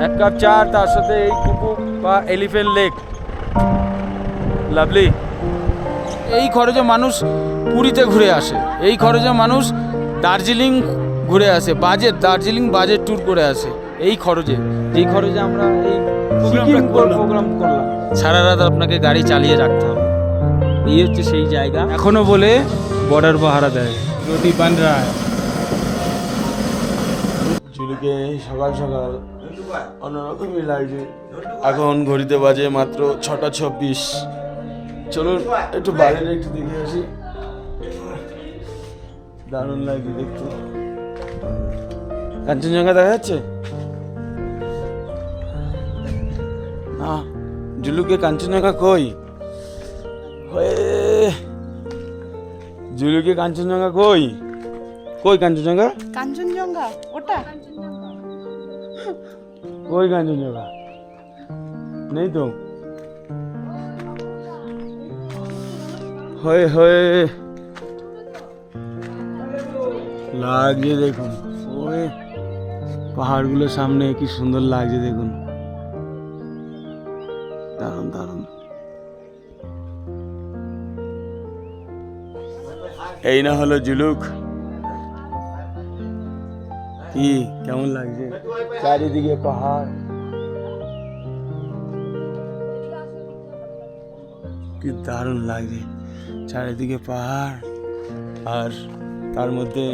এক কাপ চা আর তার সাথে এই কুকুর বা এলিফ্যান্ট লেগ, লাভলি। এই খরচে মানুষ পুরীতে ঘুরে আসে, এই খরচে মানুষ দার্জিলিং ঘুরে আসে, দার্জিলিং বাজেট ট্যুর করে আসে এই খরচে। যেই খরচে আমরা এই প্রোগ্রাম করলাম, সারা রাত আপনাকে গাড়ি চালিয়ে রাখতে হবে। এই হচ্ছে সেই জায়গা। এখনো বলে বর্ডার পাহারা দেয়, রুটি বান রা চুলুকে সকাল সকাল অন্যরকমই লাগছে। এখন ঘড়িতে বাজে মাত্র 6:26। চলুন একটু বাইরে একটু দেখে আসি। দারুণ লাগছে দেখতে। কাঞ্চনজঙ্ঘা দেখা যাচ্ছে না? জুলুকে কাঞ্চনজঙ্ঘা কই? জুলুকে কাঞ্চনজঙ্ঘা কই? কই কাঞ্চনজঙ্ঘা? কাঞ্চনজঙ্ঘা ওটা কই কাঞ্চনজঙ্ঘা? নেই তো। হয়ে হয়ে লাগছে দেখুন, ওই পাহাড়গুলোর সামনে কি সুন্দর লাগছে দেখুন, দারুণ দারুণ। এই না হলো জুলুক। কি কেমন লাগছে? চারিদিকে পাহাড়, কি দারুণ লাগছে। চারিদিকে পাহাড় আর তার মধ্যে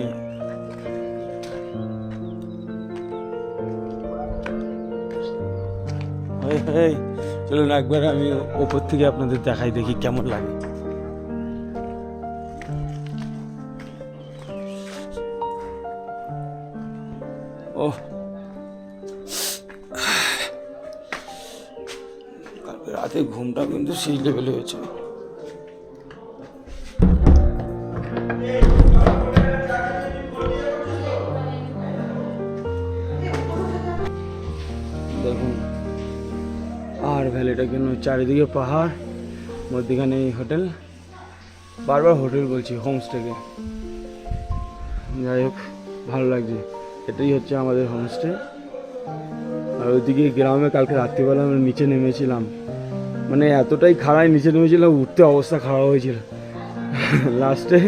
চলুন একবার আমি ওপর থেকে আপনাদের দেখাই, দেখি কেমন লাগে। ও কালকে রাতে ঘুমটা কিন্তু সেই লেভেলে হয়েছে। দেখুন পাহাড় ভ্যালিটা কেন, চারিদিকে পাহাড়, মধ্যখানে এই হোটেল। বারবার হোটেল বলছি, হোমস্টেকে। যাই হোক ভালো লাগছে। এটাই হচ্ছে আমাদের হোমস্টে। আর ওইদিকে গ্রামে কালকে রাত্রিবেলা আমরা নিচে নেমেছিলাম, মানে এতটাই খাড়ায় নিচে নেমেছিলাম, উঠতে অবস্থা খারাপ হয়েছিল। লাস্টে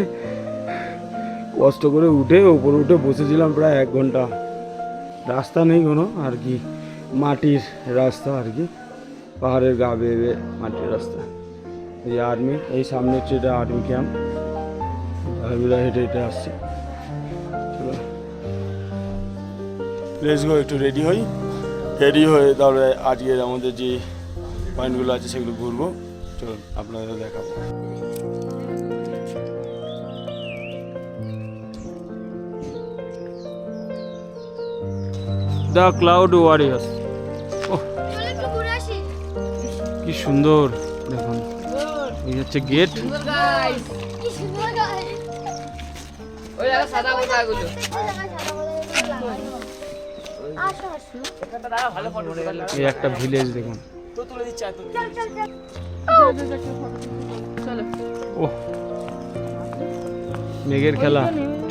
কষ্ট করে উঠে উপরে উঠে বসেছিলাম প্রায় 1 ঘন্টা। রাস্তা নেই কোনো আর কি, মাটির রাস্তা আর কি, পাহাড়ের গা বেয়ে বেয়ে মাটির রাস্তা। এই আর্মি, এই সামনে হচ্ছে এটা আর্মি ক্যাম্প। আর্মিরা হেঁটে হেঁটে আসছে। চলো লেটস গো, একটু রেডি হই। রেডি হয়ে তাহলে আজকের আমাদের যে পয়েন্টগুলো আছে সেগুলো ঘুরবো। চলুন আপনাদের দেখাবো। The cloud warriors. কি সুন্দর দেখুন, এই হচ্ছে গেট। এই একটা ভিলেজ দেখুন। ও মেঘের খেলা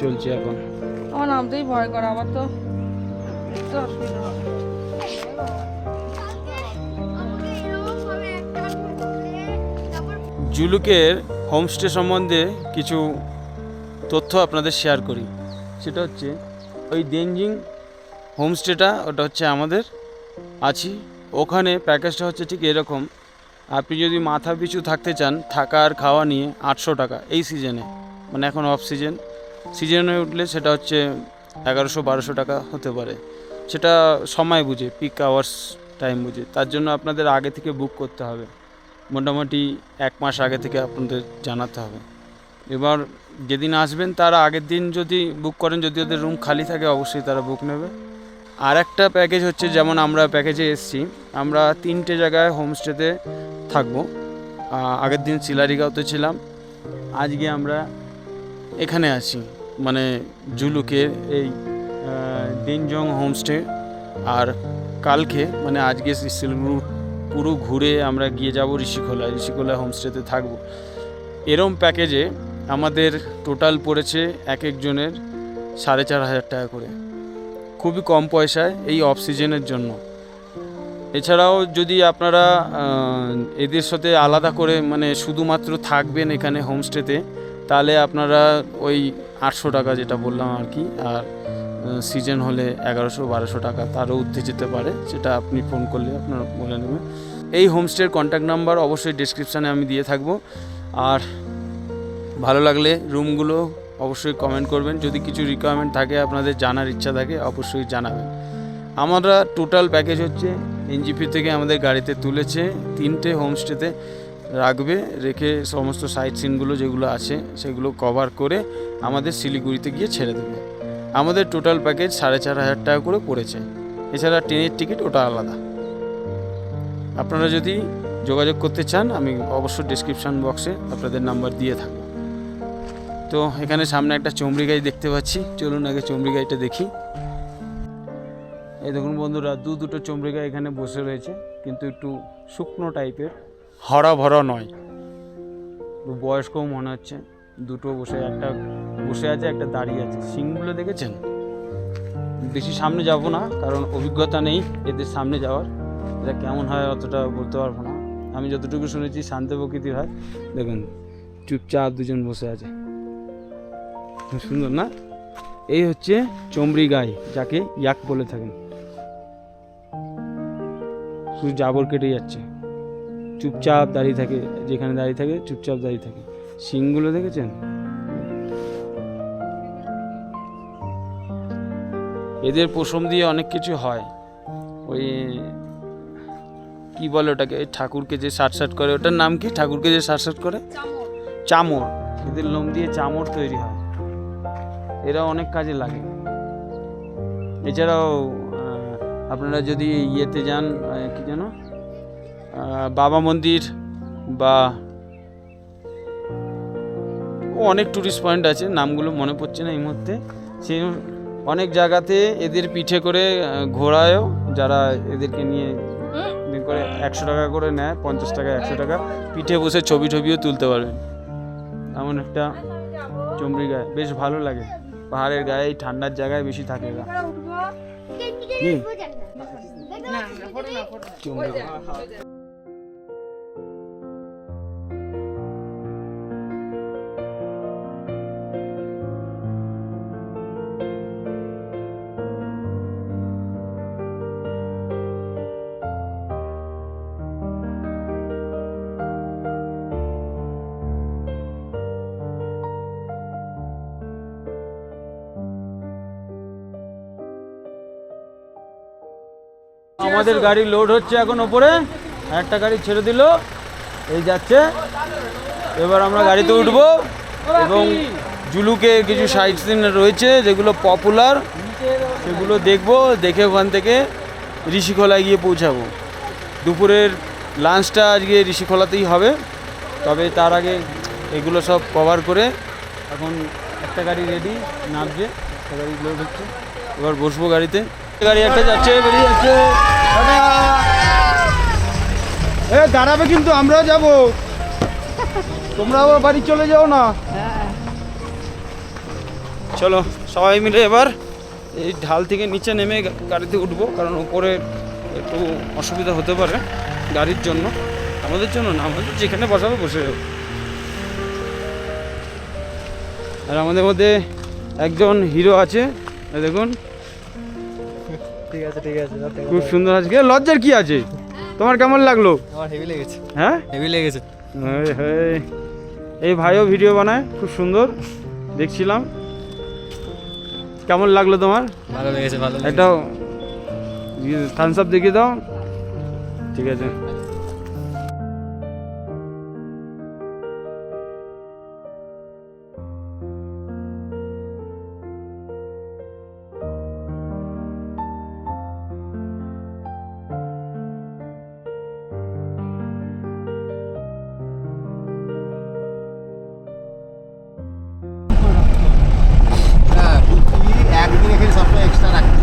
চলছে এখন। আমার নামতেই ভয় করে, আবার তো অসুবিধা হবে। জুলুকের হোমস্টে সম্বন্ধে কিছু তথ্য আপনাদের শেয়ার করি। সেটা হচ্ছে ওই দেনজিং হোমস্টেটা, ওটা হচ্ছে আমাদের আছি। ওখানে প্যাকেজটা হচ্ছে ঠিক এরকম। আপনি যদি মাথা পিছু থাকতে চান, থাকা আর খাওয়া নিয়ে 800 টাকা এই সিজনে, মানে এখন অফ সিজনে উঠলে সেটা হচ্ছে 1100-1200 টাকা হতে পারে। সেটা সময় বুঝে, পিক আওয়ার্স টাইম বুঝে। তার জন্য আপনাদের আগে থেকে বুক করতে হবে, মোটামুটি 1 মাস আগে থেকে আপনাদের জানাতে হবে। এবার যেদিন আসবেন তার আগের দিন যদি বুক করেন, যদি ওদের রুম খালি থাকে অবশ্যই তারা বুক নেবে। আর একটা প্যাকেজ হচ্ছে, যেমন আমরা প্যাকেজে এসেছি, আমরা 3টে জায়গায় হোমস্টেতে থাকবো। আগের দিন সিলারিগাঁওতে ছিলাম, আজকে আমরা এখানে আছি, মানে জুলুকের এই দেনজিং হোমস্টে। আর কালকে মানে আজকে শিলগুড়ি পুরো ঘুরে আমরা গিয়ে যাব ঋষিখোলা হোমস্টেতে থাকবো। এরম প্যাকেজে আমাদের টোটাল পড়েছে এক একজনের 4500 টাকা করে। খুবই কম পয়সায় এই অফ সিজনের জন্য। এছাড়াও যদি আপনারা এদের সাথে আলাদা করে মানে শুধুমাত্র থাকবেন এখানে হোমস্টেতে, তাহলে আপনারা ওই 800 টাকা যেটা বললাম আর কি, আর সিজন হলে 1100-1200 টাকা, তারও ঊর্ধ্বে যেতে পারে, সেটা আপনি ফোন করলে আপনারা বলে নেবেন। এই হোমস্টের কন্ট্যাক্ট নাম্বার অবশ্যই ডেসক্রিপশানে আমি দিয়ে থাকবো। আর ভালো লাগলে রুমগুলো অবশ্যই কমেন্ট করবেন, যদি কিছু রিকোয়ারমেন্ট থাকে আপনাদের জানার ইচ্ছা থাকে অবশ্যই জানাবেন। আমরা টোটাল প্যাকেজ হচ্ছে এনজিপি থেকে আমাদের গাড়িতে তুলেছে, 3টে হোমস্টেতে রাখবে, রেখে সমস্ত সাইট সিনগুলো যেগুলো আছে সেগুলো কভার করে আমাদের শিলিগুড়িতে গিয়ে ছেড়ে দেবে। আমাদের টোটাল প্যাকেজ 4500 টাকা করে পড়েছে। এছাড়া ট্রেনের টিকিট ওটা আলাদা। আপনারা যদি যোগাযোগ করতে চান আমি অবশ্যই ডেসক্রিপশান বক্সে আপনাদের নাম্বার দিয়ে থাকবো। তো এখানে সামনে একটা চমড়ি গাই দেখতে পাচ্ছি, চলুন আগে চমড়ি গাইটা দেখি। এই দেখুন বন্ধুরা, দুটো চমড়ি গাই এখানে বসে রয়েছে, কিন্তু একটু শুকনো টাইপের, হরা ভরা নয়, বয়স্কও মনে হচ্ছে। দুটো বসে, একটা বসে আছে, একটা দাঁড়িয়ে আছে। শিংগুলো দেখেছেন? বেশি সামনে যাব না, কারণ অভিজ্ঞতা নেই এদের সামনে যাওয়ার, এটা কেমন হয় অতটা বলতে পারবো না। আমি যতটুকু শুনেছি শান্ত প্রকৃতির হয়। দেখুন চুপচাপ দুজন বসে আছে, খুব সুন্দর না? এই হচ্ছে চমড়ি গাই, যাকে ইয়াক বলে থাকেন। শুধু জাবর কেটে যাচ্ছে, চুপচাপ দাঁড়িয়ে থাকে, যেখানে দাঁড়িয়ে থাকে চুপচাপ দাঁড়িয়ে থাকে। শিংগুলো দেখেছেন? এদের পশম দিয়ে অনেক কিছু হয়, ওই কি বলে ওটাকে, ঠাকুরকে যে সাট করে, ওটার নাম কি? ঠাকুরকে যে সাট করে, চামর। এদের লোম দিয়ে চামর তৈরি হয়, এরা অনেক কাজে লাগে। এছাড়াও আপনারা যদি ইয়েতে যান, কি যেন বাবা মন্দির বা অনেক টুরিস্ট পয়েন্ট আছে, নামগুলো মনে পড়ছে না এই মুহূর্তে, সেই অনেক জায়গাতে এদের পিঠে করে ঘোরায়ও, যারা এদেরকে নিয়ে করে 100 টাকা করে নেয়, 50 টাকা 100 টাকা, পিঠে বসে ছবিও তুলতে পারবেন। এমন একটা চমড়ি গায়ে বেশ ভালো লাগে। পাহাড়ের গায়ে এই ঠান্ডার জায়গায় বেশি থাকে এরা। চমড়ি গায়ে। আমাদের গাড়ি লোড হচ্ছে এখন ওপরে, একটা গাড়ি ছেড়ে দিল, এই যাচ্ছে। এবার আমরা গাড়িতে উঠবো এবং জুলুকে কিছু সাইট সিন রয়েছে যেগুলো পপুলার, সেগুলো দেখবো, দেখে ওখান থেকে ঋষিখোলায় গিয়ে পৌঁছাবো। দুপুরের লাঞ্চটা আজকে ঋষিখোলাতেই হবে, তবে তার আগে এগুলো সব কভার করে এখন একটা গাড়ি রেডি, নামছে, একটা গাড়ি লোড হচ্ছে, এবার বসবো গাড়িতে। গাড়ি একটা যাচ্ছে, বেরিয়ে যাচ্ছে। দাঁড়াবে কিন্তু, আমরাও যাব, তোমরা আবার বাড়ি চলে যাও না। চলো সবাই মিলে এবার এই ঢাল থেকে নিচে নেমে গাড়িতে উঠবো, কারণ উপরে একটু অসুবিধা হতে পারে গাড়ির জন্য, আমাদের জন্য না, আমাদের যেখানে বসাবো বসে যাবো। আর আমাদের মধ্যে একজন হিরো আছে, দেখুন, ঠিক আছে খুব সুন্দর। আজকে লজ্জার কি আছে? তোমার কেমন লাগলো? আমার হেভি লেগেছে, হ্যাঁ হেভি লেগেছে। এই ভাইও ভিডিও বানায়, খুব সুন্দর দেখছিলাম। কেমন লাগলো তোমার? ভালো লেগেছে, ভালো লেগেছে। একটা থামস আপ দেখিয়ে দাও। ঠিক আছে। হ্যাঁ, বলছি একদিন এখানে সবসময় এক্সট্রা রাখতে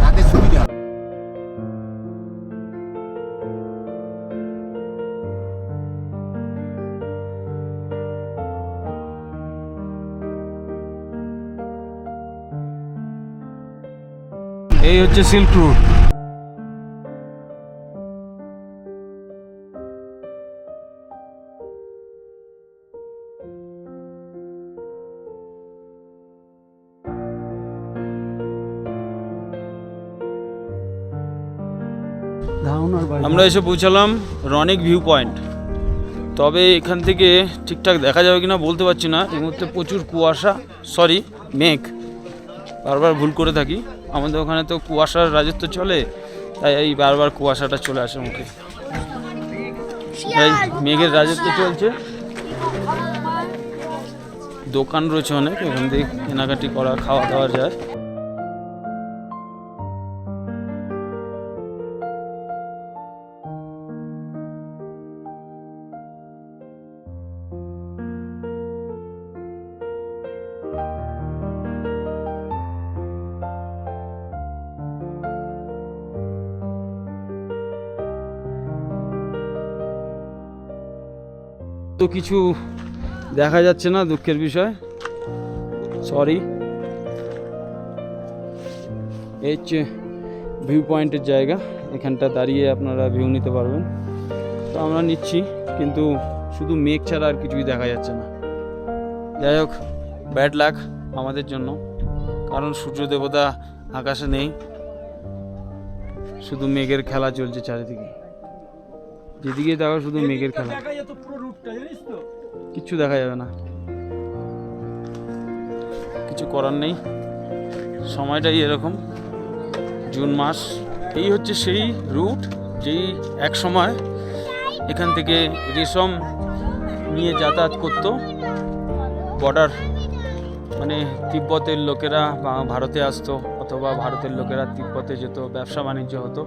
তাদের সুবিধা হবে। এই হচ্ছে সিল্ক রুট। আমরা এসে পৌঁছালাম রনিক ভিউ পয়েন্ট। তবে এখান থেকে ঠিকঠাক দেখা যাবে কিনা বলতে পারছি না, এই মুহূর্তে প্রচুর কুয়াশা, সরি মেঘ, বারবার ভুল করে থাকি। আমাদের ওখানে তো কুয়াশার রাজত্ব চলে, তাই এই বারবার কুয়াশাটা চলে আসে মুখে। এই মেঘের রাজত্ব চলছে, দোকান রয়েছে অনেক, এখান থেকে কেনাকাটি করা, খাওয়া দাওয়া যায়। তো কিছু দেখা যাচ্ছে না, দুঃখের বিষয়, সরি। এই হচ্ছে ভিউ পয়েন্টের জায়গা, এখানটা দাঁড়িয়ে আপনারা ভিউ নিতে পারবেন। তো আমরা নিচ্ছি, কিন্তু শুধু মেঘ ছাড়া আর কিছুই দেখা যাচ্ছে না। যাই হোক, ব্যাড লাক আমাদের জন্য, কারণ সূর্য দেবতা আকাশে নেই, শুধু মেঘের খেলা চলছে চারিদিকে। যেদিকে দেখো শুধু মেঘের খেলা, কিচ্ছু দেখা যাবে না। কিছু করার নেই, সময়টাই এরকম, জুন মাস। এই হচ্ছে সেই রুট যেই এক সময় এখান থেকে রেশম নিয়ে যাতায়াত করত বর্ডার, মানে তিব্বতের লোকেরা ভারতে আসতো, অথবা ভারতের লোকেরা তিব্বতে যেত, ব্যবসা বাণিজ্য হতো।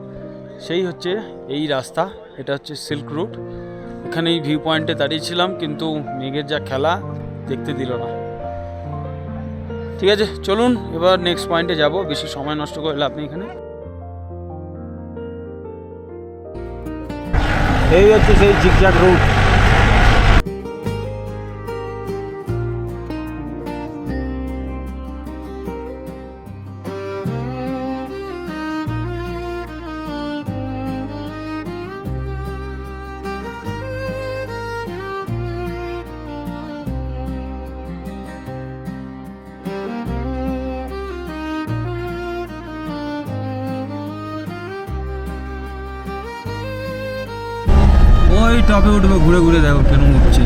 সেই হচ্ছে এই রাস্তা, এটা হচ্ছে সিল্ক রুট। এখানে এই ভিউ পয়েন্টে দাঁড়িয়েছিলাম, কিন্তু মেঘের যা খেলা দেখতে দিল না। ঠিক আছে, চলুন এবার নেক্সট পয়েন্টে যাব, বেশি সময় নষ্ট করলে আপনি এখানে। এই হচ্ছে সেই জিগজ্যাগ রুট। ওই টপে উঠবে, ঘুরে ঘুরে দেখো কেন উঠছে।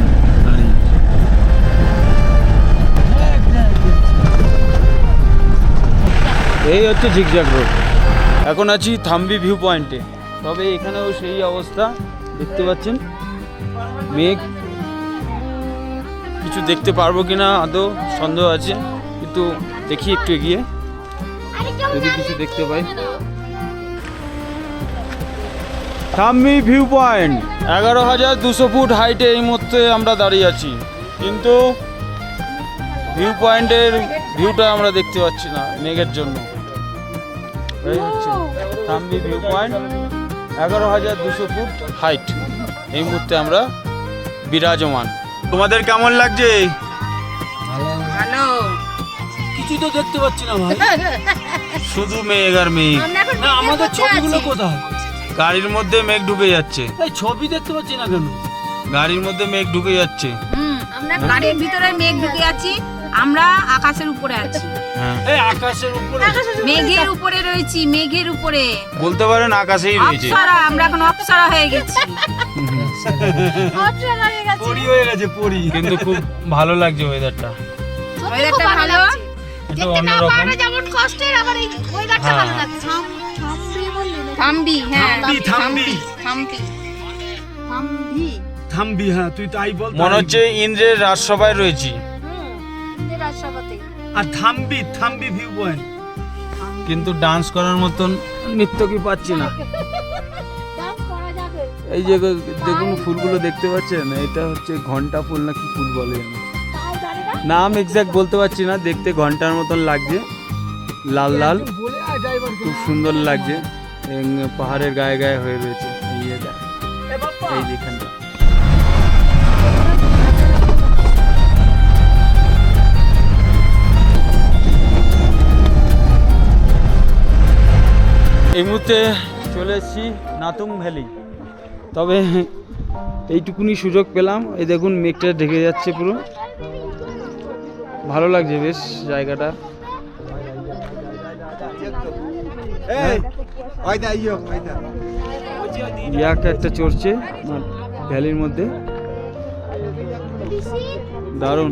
এই হচ্ছে জিগজ্যাগ রোড। এখন আছি থাম্বি ভিউ পয়েন্টে। তবে এখানেও সেই অবস্থা দেখতে পাচ্ছেন, মেঘ। কিছু দেখতে পারবো কিনা আদৌ সন্দেহ আছে, কিন্তু দেখি একটু এগিয়ে যদি কিছু দেখতে পাই। থাম্বি ভিউ পয়েন্ট 11,200 ফুট হাইটে এই মুহূর্তে আমরা দাঁড়িয়ে আছি, কিন্তু ভিউ পয়েন্টের ভিউটা আমরা দেখতে পাচ্ছি না মেঘের জন্য। এই হচ্ছে Thambi view point, 11,200 foot height, এই মুহূর্তে আমরা বিরাজমান। তোমাদের কেমন লাগছে? ভালো। কিছু তো দেখতে পাচ্ছি না ভাই, শুধু মেঘ আর মেঘ। না, আমাদের ছবিগুলো কোথায়? গাড়ির মধ্যে মেঘ ঢুকে যাচ্ছে। এই ছবি দেখতে পাচ্ছি না কেন? গাড়ির মধ্যে মেঘ ঢুকে যাচ্ছে। আমরা গাড়ির ভিতরে মেঘ ঢুকে আছি, আমরা আকাশের উপরে আছি। এই আকাশের উপরে, মেঘের উপরে রয়েছি, মেঘের উপরে বলতে পারেন আকাশেই রয়েছে। অপ্সরা, আমরা এখন অপ্সরা হয়ে গেছি। পরি হয়ে গেছে, পরি। কিন্তু খুব ভালো লাগছে ওয়েদারটা, ওয়েদারটা ভালো। একটু অন্যরকম। যেমন কষ্টের, আবার এই ওয়েদারটা ভালো লাগছে। থাম্বি, হ্যাঁ থাম্বি, থাম্বি, থাম্বি, থাম্বি। হ্যাঁ, তুই তাই বল। মনে হচ্ছে ইন্দ্রের রাজসভায় রয়েছি। আর থাম্বি, থাম্বি ভিউ পয়েন্ট। কিন্তু ডান্স করার মতন নৃত্য কি পাচ্ছি না। এই যে দেখুন ফুলগুলো দেখতে পাচ্ছেন, এটা হচ্ছে ঘন্টা ফুল না কি ফুল বলে, নাম এক্সাক্ট বলতে পারছি না। দেখতে ঘন্টার মতন লাগছে, লাল লাল, খুব সুন্দর লাগছে। পাহাড়ের গায়ে গায়ে হয়ে রয়েছে এই যেখানটা। এই মুহূর্তে চলে এসেছি নাতুং ভ্যালি। তবে এইটুকুনি সুযোগ পেলাম। এই দেখুন মেঘটা ঢেকে যাচ্ছে পুরো, ভালো লাগছে বেশ জায়গাটা। ইয়াক একটা চড়ছে ভ্যালির মধ্যে, দারুণ।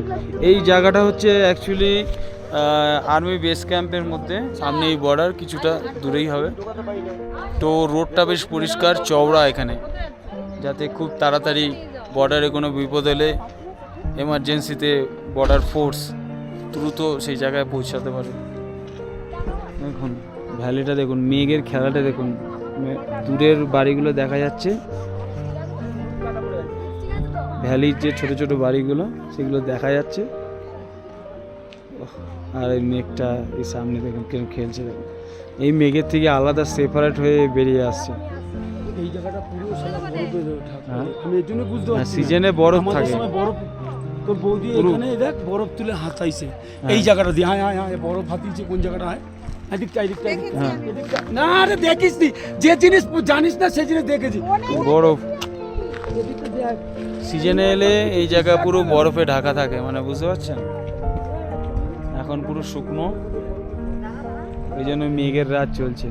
এই জায়গাটা হচ্ছে অ্যাকচুয়ালি আর্মি বেস ক্যাম্পের মধ্যে, সামনে এই বর্ডার কিছুটা দূরেই হবে। তো রোডটা বেশ পরিষ্কার চওড়া এখানে, যাতে খুব তাড়াতাড়ি বর্ডারে কোনো বিপদ হলে এমার্জেন্সিতে বর্ডার ফোর্স দ্রুত সেই জায়গায় পৌঁছাতে পারে। দেখুন ভ্যালিটা দেখুন, মেঘের খেলাটা দেখুন, দূরের বাড়িগুলো দেখা যাচ্ছে, ভ্যালির যে ছোট ছোট বাড়িগুলো সেগুলো দেখা যাচ্ছে। আর এই মেঘটা এই সামনে দেখুন কেন খেলছে, দেখুন এই মেঘের থেকে আলাদা সেপারেট হয়ে বেরিয়ে আসছে। এই জায়গাটা পুরো সারা বরফে ঢাকা। আমি এর জন্য বুঝতে পারছি সিজনে বরফ আমাদের থাকে। সময় বরফ, তোর বৌদি পুরো। এখানে দেখ বরফ তুলে হাতাইছে এই জায়গাটা দিয়ে। হ্যাঁ হ্যাঁ হ্যাঁ, বরফ হাতিয়েছে কোন জায়গাটা হয়, এদিকটা এদিকটা হ্যাঁ এদিকটা। না রে দেখিস নি, যে জিনিস জানিস না সেই জিনিস দেখেছি। বরফ এদিকটা দেখ। সিজনে এলে এই জায়গা পুরো বরফে ঢাকা থাকে, মানে বুঝতে পারছেন। এখন পুরো শুকনো, এই জন্য মেঘের রাত চলছে।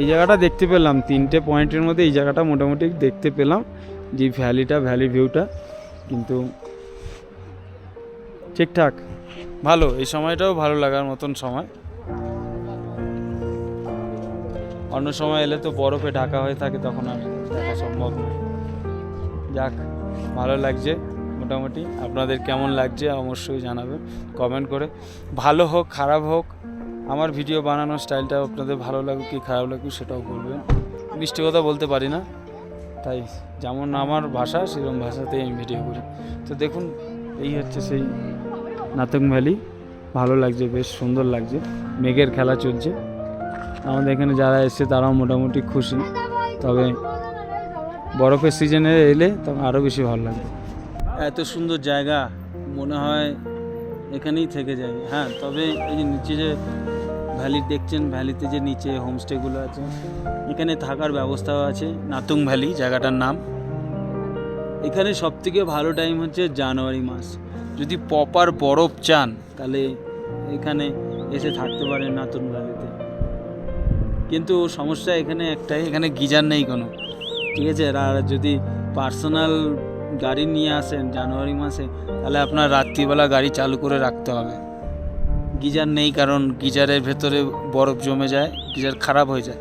এই জায়গাটা দেখতে পেলাম 3টে পয়েন্টের মধ্যে, এই জায়গাটা মোটামুটি দেখতে পেলাম যে ভ্যালিটা, ভ্যালি ভিউটা কিন্তু ঠিকঠাক ভালো। এই সময়টাও ভালো লাগার মতন সময়। অন্য সময় এলে তো বরফে ঢাকা হয়ে থাকে, তখন আর দেখা সম্ভব নয়। যাক, ভালো লাগছে মোটামুটি। আপনাদের কেমন লাগছে অবশ্যই জানাবেন কমেন্ট করে। ভালো হোক খারাপ হোক, আমার ভিডিও বানানোর স্টাইলটা আপনাদের ভালো লাগুক কি খারাপ লাগুক সেটাও বলবেন। মিষ্টি কথা বলতে পারি না, তাই যেমন আমার ভাষা সেরকম ভাষাতেই আমি ভিডিও করি। তো দেখুন এই হচ্ছে সেই নাতং ভ্যালি, ভালো লাগছে, বেশ সুন্দর লাগছে, মেঘের খেলা চলছে। আমাদের এখানে যারা এসছে তারাও মোটামুটি খুশি, তবে বরফের সিজনে এলে তখন আরও বেশি ভালো লাগে। এত সুন্দর জায়গা মনে হয় এখানেই থেকে যায়। হ্যাঁ, তবে এই যে নিচে যে ভ্যালি দেখছেন, ভ্যালিতে যে নিচে হোমস্টেগুলো আছে, এখানে থাকার ব্যবস্থাও আছে। নাতুং ভ্যালি জায়গাটার নাম। এখানে সবথেকে ভালো টাইম হচ্ছে জানুয়ারি মাস। যদি প্রপার বরফ চান তাহলে এখানে এসে থাকতে পারেন নাতুং ভ্যালিতে। কিন্তু সমস্যা এখানে একটাই, এখানে গিজার নেই কোনো, ঠিক আছে। আর যদি পার্সোনাল গাড়ি নিয়ে আসেন জানুয়ারি মাসে, তাহলে আপনার রাত্রিবেলা গাড়ি চালু করে রাখতে হবে। গিজার নেই, কারণ গিজারের ভেতরে বরফ জমে যায়, গিজার খারাপ হয়ে যায়।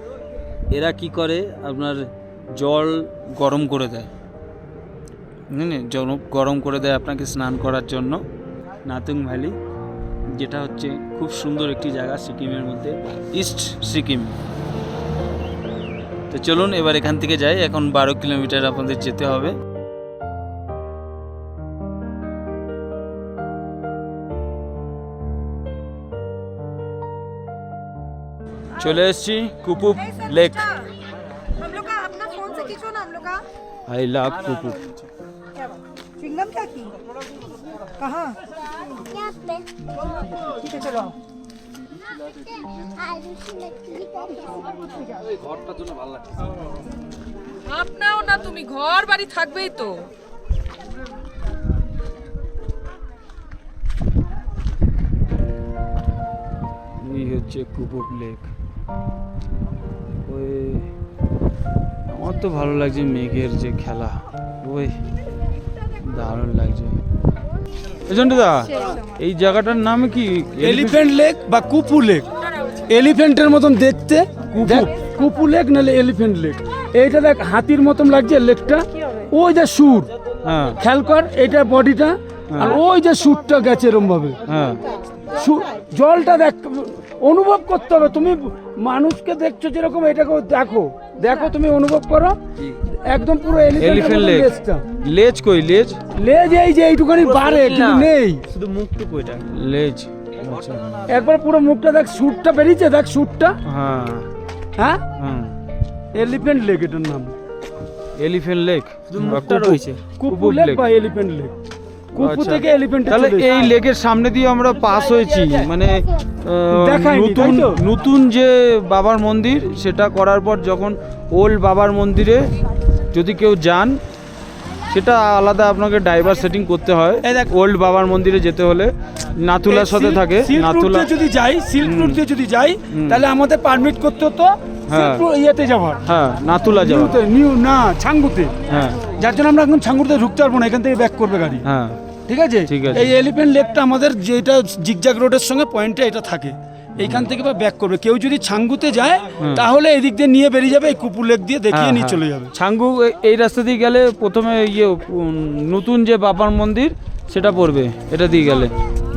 এরা কি করে, আপনার জল গরম করে দেয়, জল গরম করে দেয় আপনাকে স্নান করার জন্য। নাতুং ভ্যালি যেটা হচ্ছে খুব সুন্দর একটি জায়গা সিকিমের মধ্যে, ইস্ট সিকিম। তো চলুন এবার এখান থেকে যাই। এখন 12 কিলোমিটার আপনাদের যেতে হবে। चले एसছি कुपुप लेक। हम लोग का अपना फोन से खींचो ना हम लोग का। I love कुपुप। चिंगम क्या की? कहाँ? ठीक है चलो। আপনাও না, তুমি ঘর বাড়ি থাকবেই তো। এই হচ্ছে কুপুপ লেক। ওই আমার তো ভালো লাগছে মেঘের যে খেলা, ওই দারুণ লাগছে। দা এই জায়গাটার নাম কি? এলিফ্যান্ট লেক বা কুপু লেক। এলিফ্যান্টের মতন দেখতে, দেখ, কুপু লেক নাহলে এলিফ্যান্ট লেক। এইটা দেখ হাতির মতন লাগছে লেকটা। ওই যে সুর, হ্যাঁ খেয়াল কর এইটা বডিটা, আর ওই যে সুরটা গেছে এরম ভাবে। হ্যাঁ, জলটা দেখ, অনুভব করতে হবে। তুমি মানুষকে দেখছো যেরকম, এটাকে দেখো, দেখো তুমি অনুভব করো। একদম পুরো এলিফ্যান্ট লেক। লেজটা, লেজ কই? লেজ লেজ এই যে এইটুখানি বাড়ে, কিন্তু নেই শুধু মুখটুকু এটা লেজ। আচ্ছা, একবার পুরো মুখটা দেখ, সুরটা বেরিয়েছে, দেখ সুরটা। হ্যাঁ হ্যাঁ, হ্যাঁ, এলিফ্যান্ট লেক এটার নাম। এলিফ্যান্ট লেক মুখটা রয়েছে কুপু লেক বা এলিফ্যান্ট লেক। কুপু আচ্ছা। থেকে এলিফ্যান্ট। তাহলে এই লেকের সামনে দিয়ে আমরা পাস হয়েছি, মানে দেখায়নি, নতুন তাই তো? নতুন যে বাবার মন্দির, সেটা করার পর যখন ওল্ড বাবার মন্দিরে যদি কেউ যান, সেটা আলাদা আপনাকে ড্রাইভার সেটিং করতে হয় ওল্ড বাবার মন্দিরে যেতে হলে। নাথুলার সাথে থাকে সিল্ক রুট নাথুলা দিয়ে যদি যাই, সিল্ক রুট দিয়ে যদি যাই, তাহলে আমাদের পারমিট করতে হতো হ্যাঁ। ইয়েতে যাওয়ার, হ্যাঁ নাথুলা যাওয়া নিউ না ছাঙ্গুতে, হ্যাঁ যার জন্য আমরা এখন ছাঙ্গুতে ঢুকতে পারবো না, এখান থেকে ব্যাক করবে গাড়ি। হ্যাঁ ঠিক আছে, ঠিক আছে। এই এলিফ্যান্ট লেকটা আমাদের যেটা জিগজাগ রোডের সঙ্গে পয়েন্টে এটা থাকে, এইখান থেকে বা ব্যাক করবে। কেউ যদি ছাঙ্গুতে যায় তাহলে এদিক দিয়ে নিয়ে বেরিয়ে যাবে, এই কুপুর লেক দিয়ে দেখিয়ে নিয়ে চলে যাবে। ছাঙ্গু এই রাস্তা দিয়ে গেলে প্রথমে নতুন যে বাবার মন্দির সেটা পড়বে, এটা দিয়ে গেলে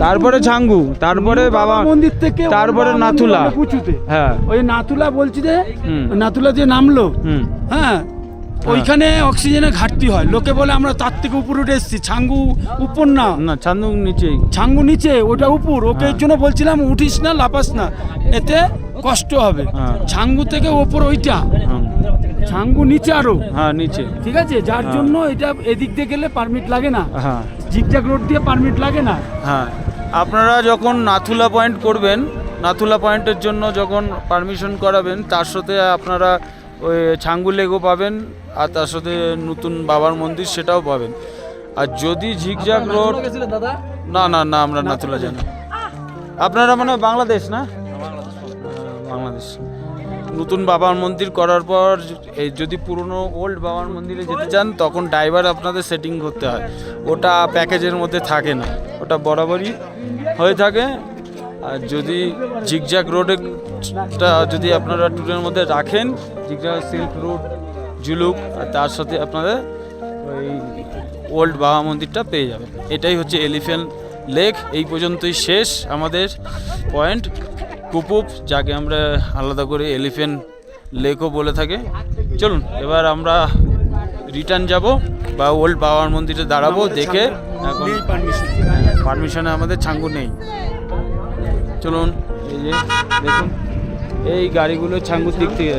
তারপরে ছাঙ্গু, তারপরে বাবা মন্দির থেকে তারপরে বাবা মন্দির নাথুলা। অনেক উঁচুতে। হ্যাঁ ওই নাথুলা বলছি যে হুম। নাথুলা যে নামলো, হুম হ্যাঁ ওইখানে অক্সিজেনের ঘাটতি হয়, লোকে বলে আমরা তার থেকে উপরে উঠে এসেছি, ছাঙ্গু উপর না, না ছাঙ্গু নিচেই ছাঙ্গু নিচে, ওটা উপর। ওকে এর জন্য বলছিলাম উঠিস না, লাপাস না, এতে কষ্ট হবে। হ্যাঁ। ছাঙ্গু থেকে ওপর ওইটা, হুম, ছাঙ্গু নিচে আরো, হ্যাঁ নিচে ঠিক আছে, যার জন্য এটা এদিক দিয়ে গেলে পারমিট লাগে না, হ্যাঁ জিগজাগ রোড দিয়ে পারমিট লাগে না। হ্যাঁ আপনারা যখন নাথুলা পয়েন্ট করবেন, নাথুলা পয়েন্টের জন্য যখন পারমিশন করাবেন, তার সাথে আপনারা ওই ছাঙ্গু লেকও পাবেন, আর তার সাথে নতুন বাবার মন্দির সেটাও পাবেন। আর যদি ঝিকঝাক রোড, না না না আমরা নাথুলা যাই না। আপনারা মানে বাংলাদেশ না? বাংলাদেশ। নতুন বাবার মন্দির করার পর এই যদি পুরনো ওল্ড বাবার মন্দিরে যেতে চান, তখন ড্রাইভার আপনাদের সেটিং করতে হয়, ওটা প্যাকেজের মধ্যে থাকে না, ওটা বরাবরই হয়ে থাকে। আর যদি জিগজ্যাগ রোডেটা যদি আপনারা ট্যুরের মধ্যে রাখেন, জিগজ্যাগ সিল্ক রুট জুলুক, আর তার সাথে আপনাদের ওই ওল্ড বাবা মন্দিরটা পেয়ে যাবেন। এটাই হচ্ছে এলিফ্যান্ট লেক। এই পর্যন্তই শেষ আমাদের পয়েন্ট কুপুপ, যাকে আমরা আলাদা করে এলিফ্যান্ট লেকও বলে থাকি। চলুন এবার আমরা রিটার্ন যাব বা ওল্ড বাবার মন্দিরে দাঁড়াবো দেখে। এখন পারমিশনে আমাদের ছাঙ্গু নেই। চলুন এই যে দেখুন, এই গাড়িগুলো ছাঙ্গুর দিক থেকে,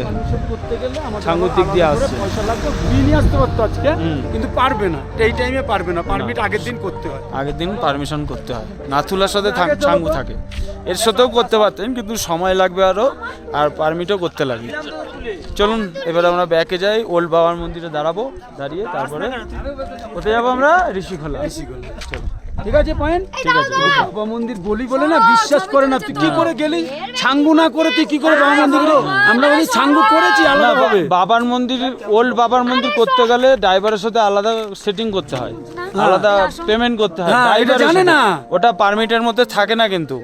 ছাঙ্গুর দিক দিয়ে আসছে। পয়সা লাগবে, ঘুরিয়ে নিয়ে আসতে পারতো আজকে, হুম। কিন্তু পারবে না, এই টাইমে পারবে না, পারমিট আগের দিন করতে হয়। আগের দিন পারমিশন করতে হয়। নাথুলার সাথে ছাঙ্গু থাকে, এর সাথেও করতে পারতেন, কিন্তু সময় লাগবে আরও, আর পারমিটও করতে লাগবে। চলুন এবার আমরা ব্যাকে যাই, ওল্ড বাবার মন্দিরে দাঁড়াবো, দাঁড়িয়ে তারপরে কোথায় যাবো আমরা? ঋষিখোলা। চলো ঠিক আছে পয়েন্ট, ঠিক আছে। বাবা মন্দির বলি বলে না বিশ্বাস করে না, তুই কি করে গেলি? ছাঙ্গু না করে তুই কি করে বাবা মন্দির গেলি? আমরা বলি ছাঙ্গু করেছি আলাদা ভাবে। বাবার মন্দির, ওল্ড বাবার মন্দির করতে গেলে ড্রাইভারের সাথে আলাদা সেটিং করতে হয়, আলাদা পেমেন্ট করতে হয়। হ্যাঁ, এটা ড্রাইভারের জানে সাথে। না। ওটা পারমিটের মধ্যে থাকে না, কিন্তু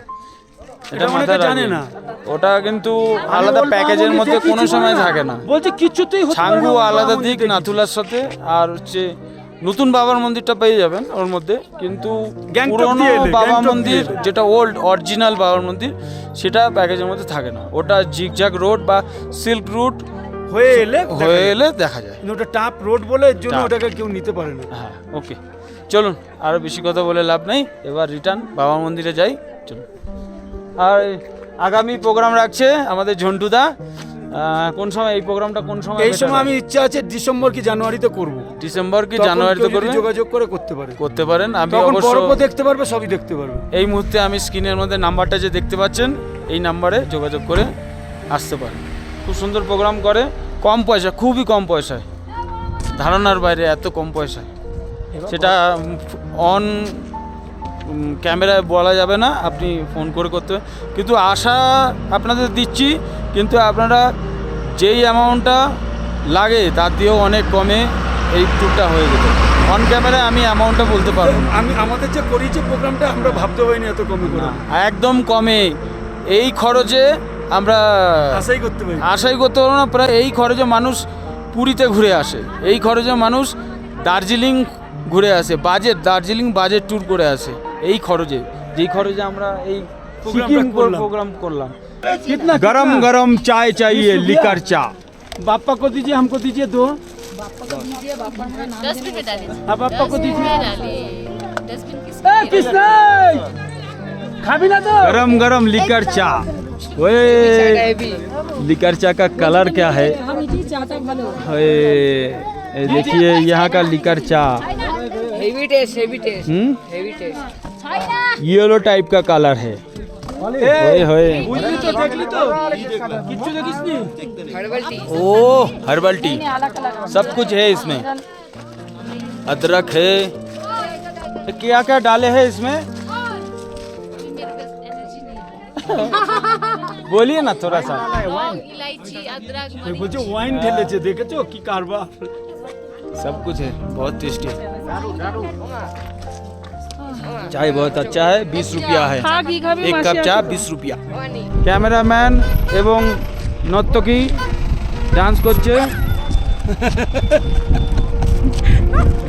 এটা অনেকে মাথায় জানে রাখবেন। না। ওটা কিন্তু আলাদা প্যাকেজের মধ্যে কোনো সময় থাকে না। বলছে কিছুতেই হতে পারে ছাঙ্গু না, আলাদা বাবা দিক মন্দির নাথুলার সাথে, আর হচ্ছে নতুন বাবার মন্দিরটা পেয়ে যাবেন ওর মধ্যে, কিন্তু গ্যাংটক পুরনো দিয়ে এলে, বাবা গ্যাংটক মন্দির দিয়ে এলে। যেটা ওল্ড অরিজিনাল বাবার মন্দির, সেটা প্যাকেজের মধ্যে থাকে না। ওটা জিগজ্যাগ রোড বা সিল্ক রুট হয়ে এলে হয়ে এলে দেখা যায়। কিন্তু ওটা টাপ রোড বলে এর জন্য টাপ। ওটাকে কেউ নিতে পারে না। হ্যাঁ ওকে, চলুন আরও বেশি কথা বলে লাভ নেই, এবার রিটার্ন বাবা মন্দিরে যাই। চলুন। আর আগামী প্রোগ্রাম রাখছে আমাদের ঝন্টুদা। কোন সময় এই প্রোগ্রামটা, কোন সময়? এই সময় আমি ইচ্ছা আছে ডিসেম্বর কি জানুয়ারিতে করব। ডিসেম্বর কি তখন জানুয়ারিতে কেউ যদি করবেন? যোগাযোগ করে করতে পারে, করতে পারেন। আমি তখন অবশ্য বরফও দেখতে পারবে, সবই দেখতে পারবে। এই মুহূর্তে আমি স্ক্রিনের মধ্যে নাম্বারটা যে দেখতে পাচ্ছেন, এই নাম্বারে যোগাযোগ করে আসতে পারেন। খুব সুন্দর প্রোগ্রাম করে, কম পয়সা, খুবই কম পয়সায়, ধারণার বাইরে এত কম পয়সায়। সেটা অন ক্যামেরায় বলা যাবে না, আপনি ফোন করে করতে হবে। কিন্তু আশা আপনাদের দিচ্ছি, কিন্তু আপনারা যেই অ্যামাউন্টটা লাগে তার দিয়েও অনেক কমে এই ট্যুরটা হয়ে যেত। অন ক্যামেরায় আমি অ্যামাউন্টটা বলতে পারবো না। আমি আমাদের যে করেছি প্রোগ্রামটা আমরা ভাবতে পারিনি এত কমে করে, একদম কমে, এই খরচে আমরা আশাই করতে পারি। আশাই করতে পারবো না। প্রায় এই খরচে মানুষ পুরীতে ঘুরে আসে, এই খরচে মানুষ দার্জিলিং ঘুরে আসে, দার্জিলিং বাজেট ট্যুর করে আসে এই খরচে, যেই খরচে আমরা এই সিকিম প্রোগ্রাম করলাম। कितना गरम गरम चाय चाहिए, लिकर चा। बापा को दीजिए, हमको दीजिए दो। डस्टबिन में डालिए, हाँ पापा को दीजिए। डालिए डस्टबिन किसने खाबी ना तो गरम गरम लिकर चा। ओए लिकर चा का कलर क्या है? ओए ये देखिए यहाँ का लिकर चा, হেভি টেস্ট, হেভি টেস্ট, हम्म, হেভি টেস্ট। येलो टाइप का कलर है। ओए होए, बुझली तो देख ली तो किच्चू देखिस नी হার্বাল টি। ओह हर्बल टी, सब कुछ है इसमें, अदरक है। क्या क्या डाले हैं इसमें? बोलिए ना थोड़ा सा। लौंग, इलायची, अदरक, ওই বলছে ওয়াইন ঢেলেছে, দেখেছো কি কারবার। सब कुछ है, बहुत टेस्टी है। चाय बहुत अच्छा है, 20 रुपया है एक कप चाय, 20 रुपया। ক্যামেরাম্যান এবং নর্তকী ডান্স করছে।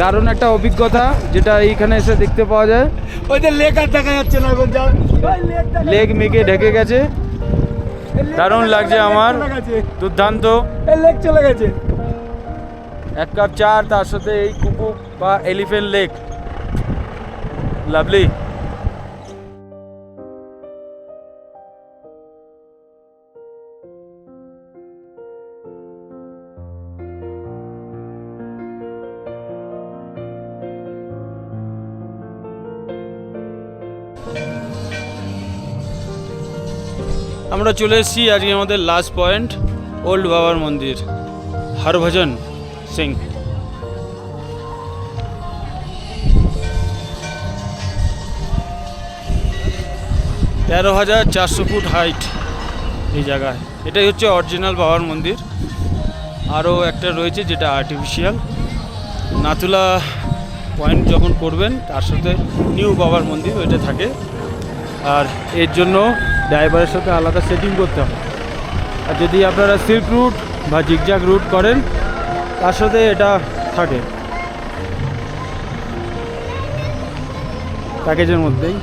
দারুণ একটা অভিজ্ঞতা যেটা এইখানে এসে দেখতে পাওয়া যায়। ওই যে লেক আর দেখা যাচ্ছে না, এখন যা লেগ মেঘে ঢেকে গেছে, দারুণ লাগছে আমার, দুর্দান্ত। লেক চলে গেছে। এক কাপ চা আর তার সাথে এই কুকু বা এলিফ্যান্ট লেক, লাভলি। আমরা চলে এসেছি আজকে আমাদের লাস্ট পয়েন্ট, ওল্ড বাবার মন্দির, হরভজন সিং। 13,400 ফুট হাইট এই জায়গায়। এটাই হচ্ছে অরিজিনাল বাবার মন্দির। আরও একটা রয়েছে যেটা আর্টিফিশিয়াল। নাথুলা পয়েন্ট যখন করবেন তার সাথে নিউ বাবার মন্দির ওইটা থাকে, আর এর জন্য ড্রাইভারের সাথে আলাদা সেটিং করতে হয়। আর যদি আপনারা সিল্ক রুট বা জিগজ্যাগ রুট করেন তার সাথে এটা থাকে প্যাকেজের মধ্যেই।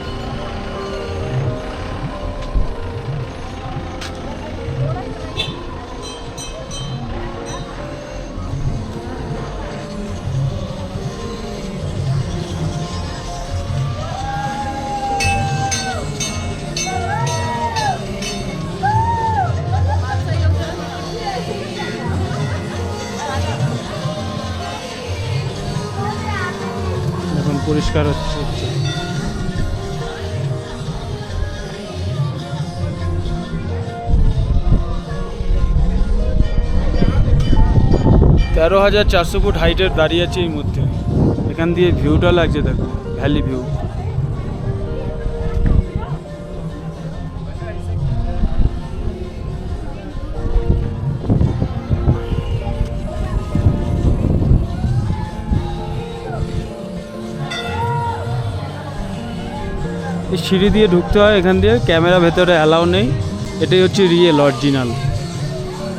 এখন পরিষ্কার হচ্ছে। 13,400 ফুট হাইটের দাঁড়িয়ে আছে এই মধ্যে। এখান দিয়ে ভিউটা লাগছে, দেখো ভ্যালি ভিউ। এই সিঁড়ি দিয়ে ঢুকতে হয়, এখান দিয়ে ক্যামেরা ভেতরে অ্যালাউ নেই। এটাই হচ্ছে রিয়েল অরিজিনাল।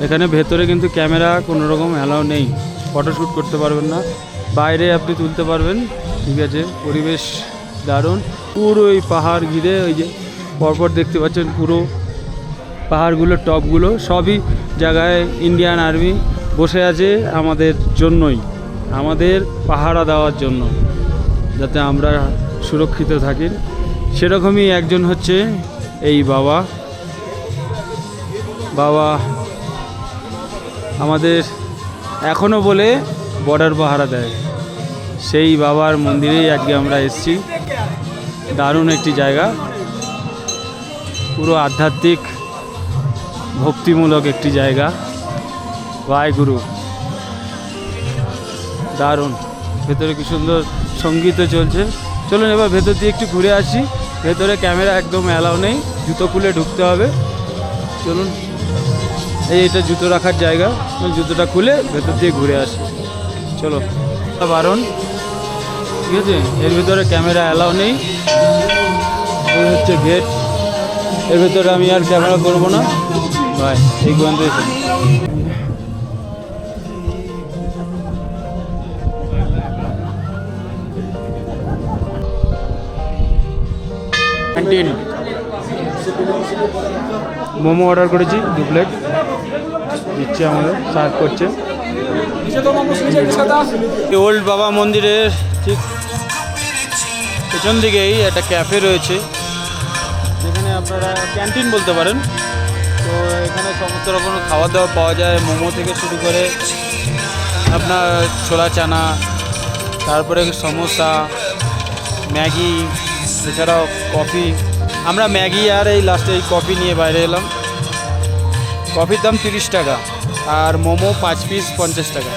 এখানে ভেতরে কিন্তু ক্যামেরা কোনো রকম অ্যালাউ নেই, ফটোশ্যুট করতে পারবেন না, বাইরে আপনি তুলতে পারবেন। ঠিক আছে, পরিবেশ দারুণ। পুরো এই পাহাড় ঘিরে, ওই যে পরপর দেখতে পাচ্ছেন পুরো পাহাড়গুলো, টপগুলো সবই জায়গায় ইন্ডিয়ান আর্মি বসে আছে আমাদের জন্যই, আমাদের পাহারা দেওয়ার জন্য, যাতে আমরা সুরক্ষিত থাকি। সেরকমই একজন হচ্ছে এই বাবা। বাবা আমাদের এখনও বলে বর্ডার পাহারা দেয়, সেই বাবার মন্দিরেই আজকে আমরা এসেছি। দারুণ একটি জায়গা, পুরো আধ্যাত্মিক ভক্তিমূলক একটি জায়গা। ওয়াহেগুরু, দারুণ। ভেতরে কি সুন্দর সঙ্গীতও চলছে। চলুন এবার ভেতর দিয়ে একটু ঘুরে আসি। ভেতরে ক্যামেরা একদম অ্যালাউ নেই, জুতো খুলে ঢুকতে হবে। চলুন, এটা জুতো রাখার জায়গা, জুতোটা খুলে ভেতর দিয়ে ঘুরে আসি। চলো, বারণ, ঠিক আছে, এর ভিতরে ক্যামেরা অ্যালাউ নেই। এই হচ্ছে গেট, এর ভিতরে আমি আর ক্যামেরা করবো না ভাই, এই পর্যন্ত। ক্যান্টিন, মোমো অর্ডার করেছি 2 প্লেট, দিচ্ছে আমাদের, সার্ভ করছে। ওল্ড বাবা মন্দিরের ঠিক পেছন দিকেই একটা ক্যাফে রয়েছে, যেখানে আপনারা ক্যান্টিন বলতে পারেন। তো এখানে সমস্ত রকমের খাবার দাবার পাওয়া যায়, মোমো থেকে শুরু করে আপনার ছোলা চানা, তারপরে সমোসা, ম্যাগি, এছাড়াও কফি। আমরা ম্যাগি আর এই লাস্টে এই কফি নিয়ে বাইরে এলাম। কফির দাম 30 টাকা আর মোমো 5 পিস 50 টাকা।